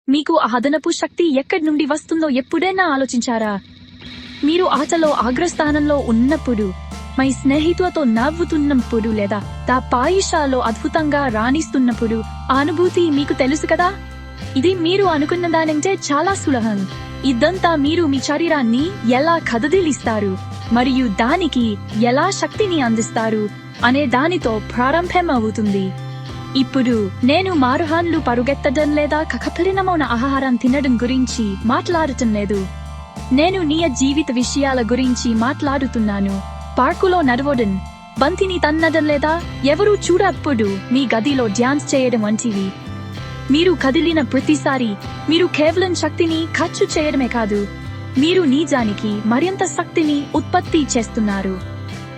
మీకు ఆ అదనపు శక్తి ఎక్కడి నుండి వస్తుందో ఎప్పుడైనా ఆలోచించారా? మీరు ఆటలో అగ్రస్థానంలో ఉన్నప్పుడు, మీ స్నేహితులతో నవ్వుతున్నప్పుడు లేదా పాయిషాలో అద్భుతంగా రాణిస్తున్నప్పుడు ఆ అనుభూతి మీకు తెలుసు కదా? ఇది మీరు అనుకున్న దానంటే చాలా సులభం. ఇదంతా మీరు మీ శరీరాన్ని ఎలా కదిలిస్తారు మరియు దానికి ఎలా శక్తిని అందిస్తారు అనే దానితో ప్రారంభమవుతుంది. ఇప్పుడు నేను మారుహాన్లు పరుగెత్తడం లేదా కకపలినమైన ఆహారం తినడం గురించి మాట్లాడటం లేదు. నేను నిజ జీవిత విషయాల గురించి మాట్లాడుతున్నాను. పార్కులో నడవడం, బంతిని తన్నడం లేదా ఎవరూ చూడప్పుడు మీ గదిలో డ్యాన్స్ చేయడం వంటివి. మీరు కదిలిన ప్రతిసారి మీరు కేవలం శక్తిని ఖర్చు చేయడమే కాదు, మీరు నిజానికి మరింత శక్తిని ఉత్పత్తి చేస్తున్నారు.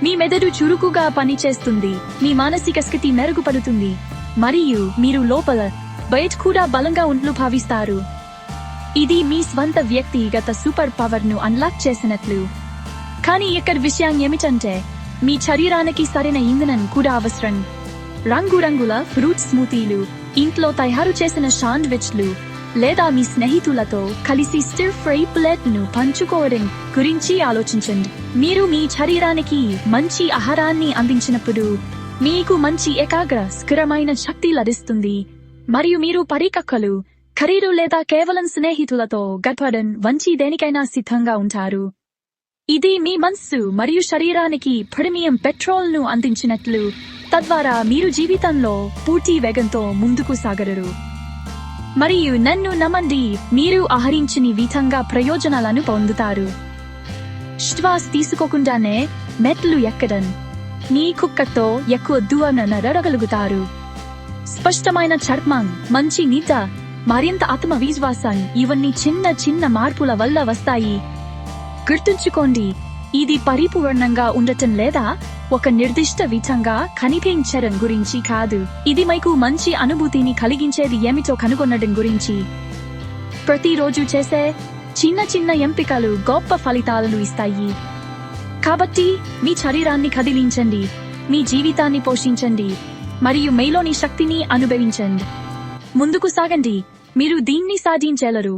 మీ మెదడు చురుకుగా పనిచేస్తుంది, మీ మానసిక స్థితి మెరుగుపడుతుంది మరియు మీరు లోపల బయట కూడా బలంగా ఉన్నట్లు భావిస్తారు. ఇది మీ స్వంత వ్యక్తిగత సూపర్ పవర్ ను అన్లాక్ చేసినట్లు. కానీ ఇక్కడ విషయం ఏమిటంటే మీ శరీరానికి సరైన ఇంధనం కూడా అవసరం. రంగురంగుల ఫ్రూట్ స్మూతీలు, ఇంట్లో తయారు చేసిన శాండ్విచ్లు లేదా మీ స్నేహితులతో కలిసి స్టిర్ ఫ్రై ప్లేట్ ను పంచుకోవడం గురించి ఆలోచించండి. మీరు మీ శరీరానికి మంచి ఆహారాన్ని అందించినప్పుడు మీకు మంచి ఏకాగ్ర స్థిరమైన శక్తి లభిస్తుంది మరియు మీరు పరీక్షలు, ఖరీదు లేదా కేవలం స్నేహితులతో గడపడం వంటి దేనికైనా సిద్ధంగా ఉంటారు. ఇది మీ మనస్సు మరియు శరీరానికి ప్రీమియం పెట్రోల్ ను అందించినట్లు, తద్వారా మీరు జీవితంలో పూర్తి వేగంతో ముందుకు సాగరు. మరియు నన్ను నమ్మండి, మీరు ఆహరించని విధంగా ప్రయోజనాలను పొందుతారు. శ్వాస తీసుకోకుండానే మెట్లు ఎక్కడం, మీ కుక్కతో ఎక్కువ దూరం నడవగలుగుతారు. స్పష్టమైన చర్మం, మంచి నిద్ర, మరింత ఆత్మవిశ్వాసం ఇవన్నీ చిన్న చిన్న మార్పుల వల్ల వస్తాయి. గుర్తుంచుకోండి, ఇది పరిపూర్ణంగా ఉండటం లేదా ఒక నిర్దిష్ట విధంగా కనిపించడం గురించి కాదు. ఇది మీకు మంచి అనుభూతిని కలిగించేది ఏమిటో కనుగొనడం గురించి. ప్రతిరోజు చేసే చిన్న చిన్న ఎంపికలు గొప్ప ఫలితాలను ఇస్తాయి. కాబట్టి మీ శరీరాన్ని కదిలించండి, మీ జీవితాన్ని పోషించండి మరియు మీలోని శక్తిని అనుభవించండి. ముందుకు సాగండి, మీరు దీన్ని సాధించగలరు.